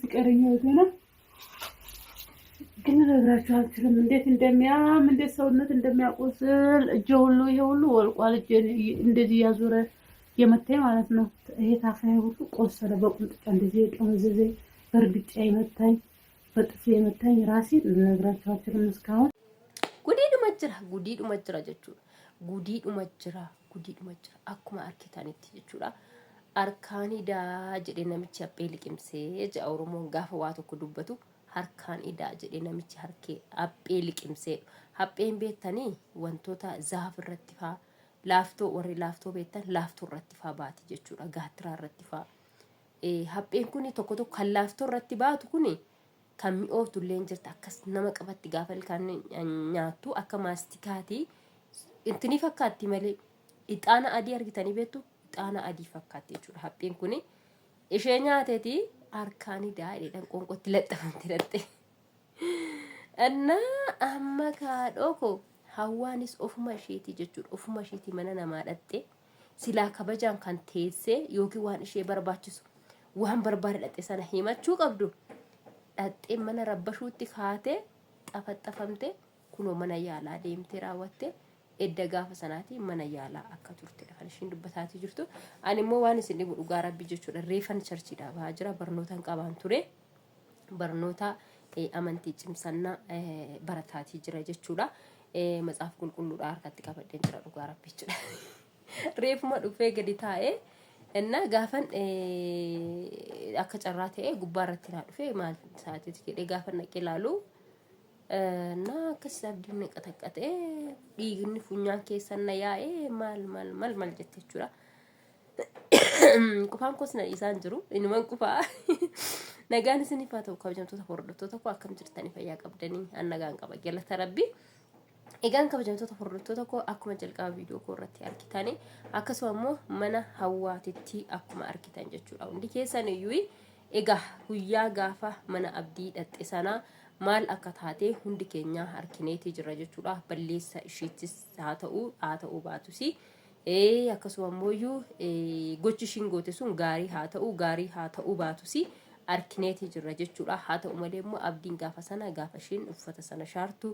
ፍቅረኛው ገና ግን ነግራችሁ አልችልም። እንዴት እንደሚያም እንዴት ሰውነት እንደሚያቆስል እጄ ሁሉ ይሄ ሁሉ ወልቋል። እጄ እንደዚህ ያዞረ የመታኝ ማለት ነው። ይሄ ታፋዬ ሁሉ ቆሰለ። በቁንጥጫ እንደዚህ የጠመዘዘ በእርግጫ የመታኝ በጥፊ የመታኝ ራሴ ነግራችሁ አልችልም። እስካሁን ጉዲidhuma jira jechuudha. Gudiidhuma jira akkuma arkitanitti jechuudha. Arkaanidaa jedhee namichi haphee liqimsee jedha Oromoon gaafa waa tokko dubbatu harkaanidaa jedhee namichi haphee liqimsee. Hapheen beektanii wantoota zaaf irratti faa laaftoo warri laaftoo beektan laaftoo irratti faa baati jechuudha. Gaattiraa irratti faa. Hapheen kuni tokko kan laaftoo irratti baatu kuni kan mi'ooftu illee jirti akkas nama qabatti gaafa ilkaan nyaattu akka maastikaati intini fakkaatti malee ixaana adii argitanii beektu ixaana adii fakkaatti jechuudha. Hapheen kuni ishee nyaateeti harkaanidaa jedhan qoonqootti laxxafamte dhatte. Anna amma kaadhoko hawaanis ofuma isheeti jechuudha. Ofuma isheeti mana namaa dhatte silaa kabajaan kan teessee yookiin waan ishee barbaachisu waan barbaade dhatte sana himachuu qabdu. Dhattee mana rabbashuutti kaatee xafaxafamte kunoo mana yaalaa deemtee raawwatte edda gaafa sanaati mana yaalaa akka turtedha kan ishiin dubbataati jirtu. Ani immoo waan isin dhibu dhugaa rabbi jechuudha. Reefan charchiidha bahaa jira barnootaan qabaan ture barnoota amantii cimsannaa barataati jira jechuudha. Matsaaf qulqulluudha harkatti qabadheen jira dhugaa rabbi jechuudha. Reefuma dhufee gadi taa'ee እና ጋፈን አከጨራቴ ጉባራት ና ዱፌ ማለት ሰዓት ይሄ ጋፈን ነቀላሉ እና ከሰብድን ቀጠቀጠ ዲግን ፉኛን ከሰና ያኤ ማል ጀተቹራ ቁፋን ኮስና ኢሳንጅሩ እንመን ቁፋ ነጋን ስኒፋተው ከብጀምቶ ተፈርዶቶ ተኮ አከም ጅርተኒ ፈያ ቀብደኒ አነጋን ቀበገለ ተረቢ egaan kabajamtoota hordoftoota tokko akkuma jalqaba viidiyoo koo irratti argitanii akkasuma immoo mana hawaatitti akkuma argitan jechuudha. Hundi keessan iyyuu egaa guyyaa gaafa mana abdii dhatte sana maal akka taate hundi keenya arkineeti jira jechuudha. Balleessa ishiittis haa ta'u baatusi akkasuma immoo iyyuu gochi ishiin goote sun gaarii haa ta'u baatusi arkineeti jira jechuudha. Haa ta'u malee immoo abdiin gaafa sana gaafa ishiin uffata sana shaartu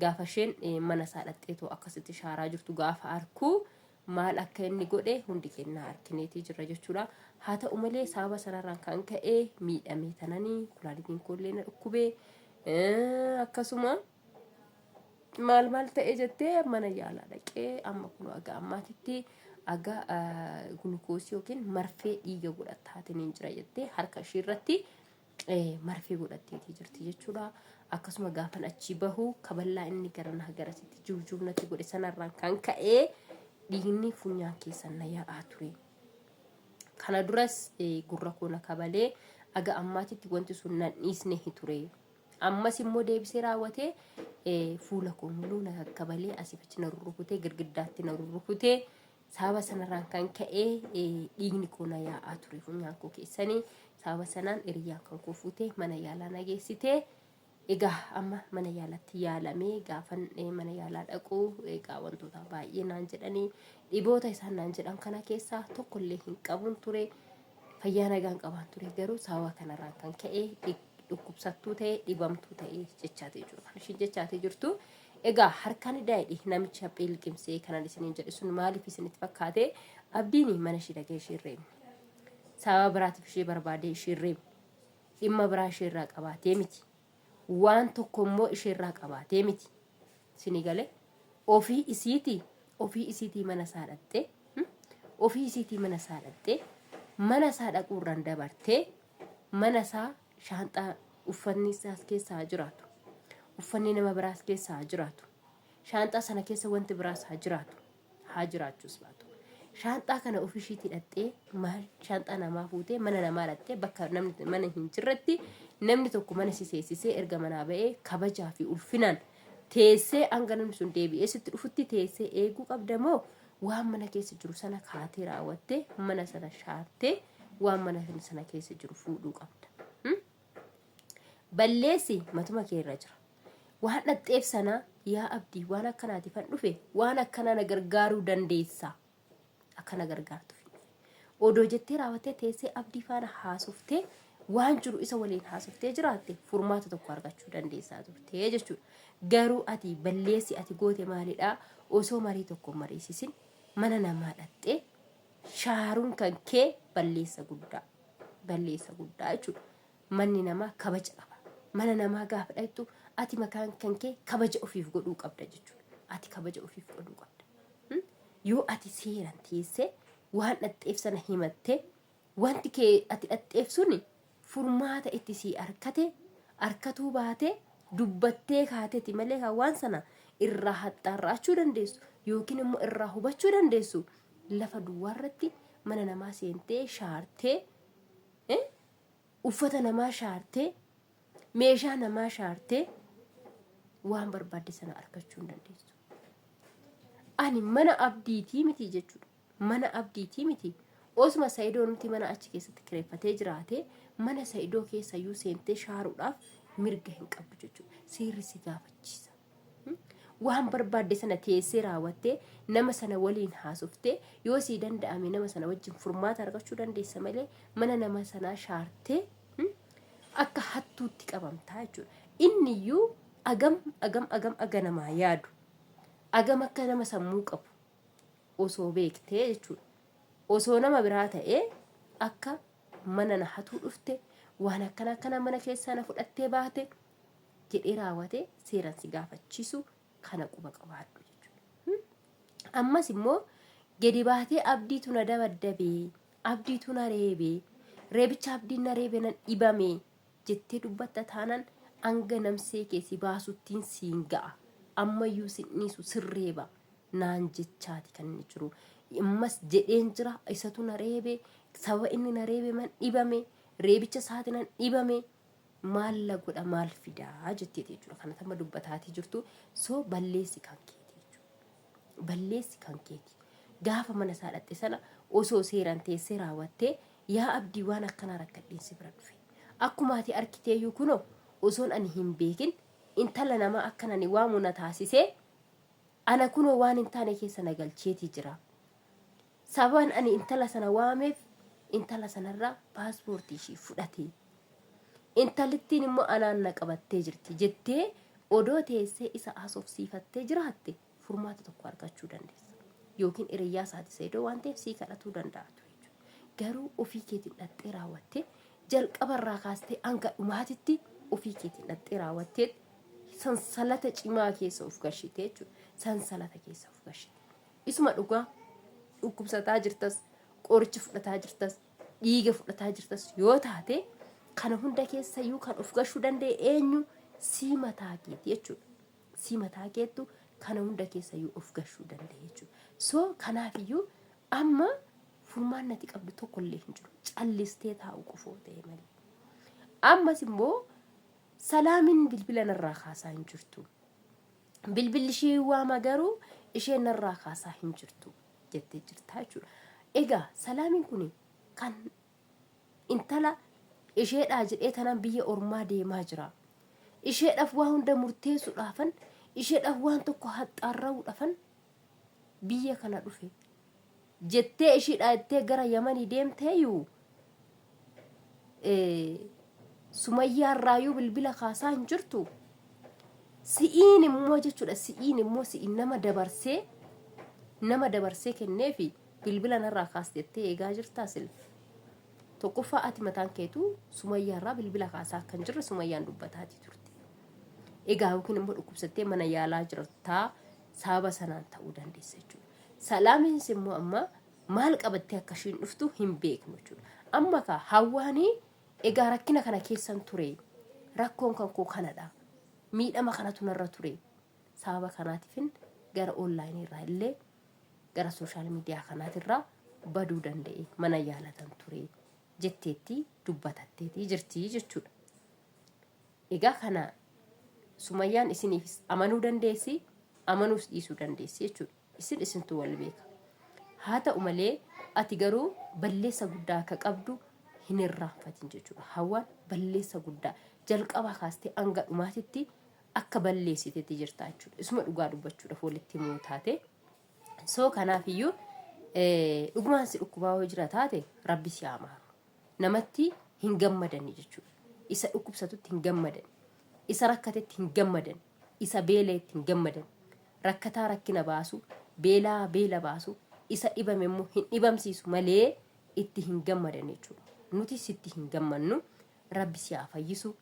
gaafa isheen mana saadhatteetoo akkasitti shaaraa jirtu gaafa arku maal akka inni godhe hundi keenya arkineeti jira jechuudha. Haa ta'u malee sababa sanarraan kan ka'e miidhamee tananii kulaalitiin kollee na dhukkubee akkasuma maal ta'e jettee mana yaalaa dhaqee amma kun aga ammaatitti aga gulukoosii yookiin marfee dhiiga godhattaatiin jira jettee harka ishee irratti marfee godhatteetii jirti jechuudha. Akkasuma gaafan achi bahu kaballaa inni garana garasitti juujumnatti godhe sanarraan kan ka'e dhiigni funyaan keessan na yaa'aa ture. Kana duras gurra koona kabalee aga ammaatitti wanti sun nan dhiisne ture. Ammas immoo deebisee raawwatee fuula koo muluu na kabalee asifachi na rurrukutee girgiddaatti na rurrukutee sababa sanarraan kan ka'e dhiigni koo na yaa'aa ture funyaan koo keessanii sababa sanaan hiriyyaan kan koo fuutee mana yaalaa na geessitee. Egaa amma mana yaalatti yaalamee gaafan mana yaalaa dhaqu egaa wantoota baay'ee naan jedhanii dhiboota isaan naan jedhan kana keessaa tokkollee hin qabun ture fayyaa nagaan qabaan ture garuu sababa kanarraan kan ka'e dhukkubsattuu ta'e dhibamtuu ta'e jechaatee jiru kan ishiin jechaatee jirtu. Egaa harkaan daa'idhi namichi haphee liqimsee kanan isiniin jedhe sun maaliif isinitti fakkaate abdiin mana ishee dhagee ishee reebne sababa biraatiif ishee barbaadee ishee reebne dhimma biraa ishee irraa qabaatee miti. Waan tokko immoo ishee irraa qabaatee miti. Sini galee ofii isiitii mana saadhattee ofii isiitii mana saadhattee mana isaa dhaquurraan dabartee mana isaa shaanxaa uffanni isaas keessaa jiraatu. Uffanni nama biraas keessaa jiraatu. Shaanxaa sana keessa wanti biraas haa jiraachuus baatu. Shaanxaa kana ofii ishiitii dhattee shaanxaa namaa fuutee mana namaa dhattee bakka namni mana hin jirretti namni tokko mana siseessisee erga manaa ba'ee kabajaa fi ulfinaan teessee hanga namni sun deebi'ee sitti dhufutti teessee eeguu qabda moo waan mana keessa jiru sana kaatee raawwattee mana sana shaartee waan mana sana keessa jiru fuudhuu qabda. Balleessi matuma kee irra jira. Waan dhaxxeef sana yaa abdii waan akkanaati fan dhufe waan akkana na gargaaruu dandeessa. Akkana gargaartu. Odoo jettee raawwattee teessee abdii faana haasoftee waan jiru isa waliin haasoftee jiraatte furmaata tokko argachuu dandeessaa turte jechuudha. Garuu ati balleessi ati goote maalidhaa osoo marii tokko mariisisin mana namaa dhattee shaaruun kan kee balleessa guddaa jechuudha. Manni namaa kabaja qaba. Mana namaa gaafa dhaqxu ati makaan kan kee kabaja ofiif godhuu qabda jechuudha. Ati kabaja ofiif godhuu qabda. Yoo ati seeraan teessee waan dhadheef sana himattee wanti kee ati dhadheef suni furmaata itti sii harkatuu baatee dubbattee kaateeti malee waan sana irraa haxxaarraachuu dandeessu yookiin immoo irraa hubachuu dandeessu lafa duwwaarratti mana namaa seentee shaartee uffata namaa shaartee meeshaa namaa shaartee waan barbaadde sana argachuu hin dandeessu. Ani mana abdiitii miti jechuudha. Mana abdiitii miti. Osuma Saidoo nuti mana achi keessatti kireeffatee jiraate mana Saidoo keessayyuu seentee shaaruudhaaf mirga hin qabdu jechuudha. Seerri si gaafachiisa. Waan barbaadde sana teessee raawwattee nama sana waliin haasoftee yoo si danda'ame nama sana wajjin furmaata argachuu dandeessa malee mana nama sanaa shaartee akka hattuutti qabamtaa jechuudha. Inniyyuu aga namaa yaadu. Agam akka nama sammuu qabu osoo beektee jechuudha. Osoo nama biraa ta'ee akka mana na hatuu dhufte waan akkana mana keessaa na fudhattee baate jedhee raawwatee seeraan si gaafachiisu kana quba qabaadhu jechuudha. Ammas immoo gadi baatee abdiitu na dabaddabee abdiitu na reebee reebicha abdiin na reebee nan dhibamee jettee dubbatta taanaan hanga namsee keessi baasuttiin siin ga'a. Ammayyuu sinniisu sirreeba naan jechaati kan inni jiru. Ammas jedheen jira isatu na reebee saba inni na reebee man dhibame reebicha isaati nan dhibame maal la godha maal fidaa jetteeti jechuudha. Kana tamma dubbataatii jirtu soo balleessi kan keeti jechuudha. Balleessi kan keeti. Gaafa mana isaa dhatte sana osoo seeraan teessee raawwattee yaa abdii waan akkanaa rakkadhiinsi bira dhufe. Akkuma ati arkiteeyyuu kunoo osoon ani hin beekin intala nama akkanani waamu na taasisee ana kunoo waan hin taane keessa na galcheetii jira. Sabaan ani intala sana waameef intala sanarraa paaspoortii ishii fudhatee intalittiin immoo anaan na qabattee jirti jettee odoo teessee isa haasofsiifattee jiraatte furmaata tokko argachuu dandeessa. Yookiin hiriyyaa isaati Saidoo waan ta'eef sii kadhatuu danda'atu jechuudha. Garuu ofii keetiin dhattee raawwattee jalqabarraa kaastee hanga dhumaatitti ofii keetiin dhattee raawwattee sansalata cimaa keessa of gashite jechuudha. Sansalata keessa of gashite. Isuma dhugaa dhukkubsataa jirtas qoricha fudhataa jirtas dhiiga fudhataa jirtas yoo taate kana hunda keessayyuu kan of gashuu danda'e eenyu si mataa keeti jechuudha. Si mataa keettu kana hunda keessayyuu of gashuu danda'e jechuudha. So kanaafiyyuu amma furmaan nati qabdu tokkollee hin jiru. Callistee taa'u qofoo ta'e malee. Ammas immoo salaamin bilbila narraa kaasaa hin jirtu. Bilbilli ishee waama garuu ishee narraa kaasaa hin jirtu jettee jirta jechuudha. Egaa salaamin kun kan intala isheedhaa jedhee tanaan biyya ormaa deemaa jira. Isheedhaaf waa hunda murteessuudhaafan isheedhaaf waan tokko haxxaarra'uudhaafan biyya kana dhufe. Jettee isheedhaa jettee gara Yamanii deemteeyyuu Sumayyaa irraayyuu bilbila kaasaa hin jirtu. Si'iin immoo jechuudha. Si'iin immoo si'iin nama dabarsee kenneefi bilbila narraa kaastettee eegaa jirtaa silfi. Tokkoffaa ati mataan keetu Sumayyaa irraa bilbila kaasaa kan jirre Sumayyaan dubbataatii turte. Egaa yookiin immoo dhukkubsattee mana yaalaa jirtaa sababa sanaan ta'uu dandeessa jechuudha. Salaamiinis immoo amma maal qabattee akka ishiin dhuftu hin beeknu jechuudha. Amma kaa hawwaanii egaa rakkina kana keessan ture. Rakkoon kan koo kanadha. Miidhama kanatu narra ture. Sababa kanaatiifin gara onlaayinii irraa illee gara sooshaal miidiyaa kanaatirraa baduu danda'e mana yaalatan ture jetteetti dubbatatteetii jirti jechuudha. Egaa kana Sumayyaan isiniifis amanuu dandeessi amanuus dhiisuu dandeessi jechuudha. Isintu wal beeka. Haa ta'u malee ati garuu balleessa guddaa akka qabdu hin irraanfatin jechuudha. Hawwaan balleessa guddaa jalqabaa kaastee hanga dhumaatitti akka balleessiteetti jirta jechuudha. Isuma dhugaa dubbachuudhaaf walitti himuu taate. So kanaafiyyuu dhugumaan si dhukkubaa yoo jira taate Rabbi si amaaru. Namatti hin gammadani jechuudha. Isa dhukkubsatutti hin gammadan. Isa rakkatetti hin gammadan. Isa beeleetti hin gammadan. Rakkataa rakkina baasu, beelaa beela baasu, isa dhibame immoo hin dhibamsiisu malee itti hin gammadan jechuudha. Nuti sitti hin gammannu. Rabbi si haa fayyisu.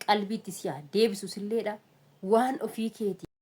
Qalbiitti si haa deebisu silleedha. Waan ofii keeti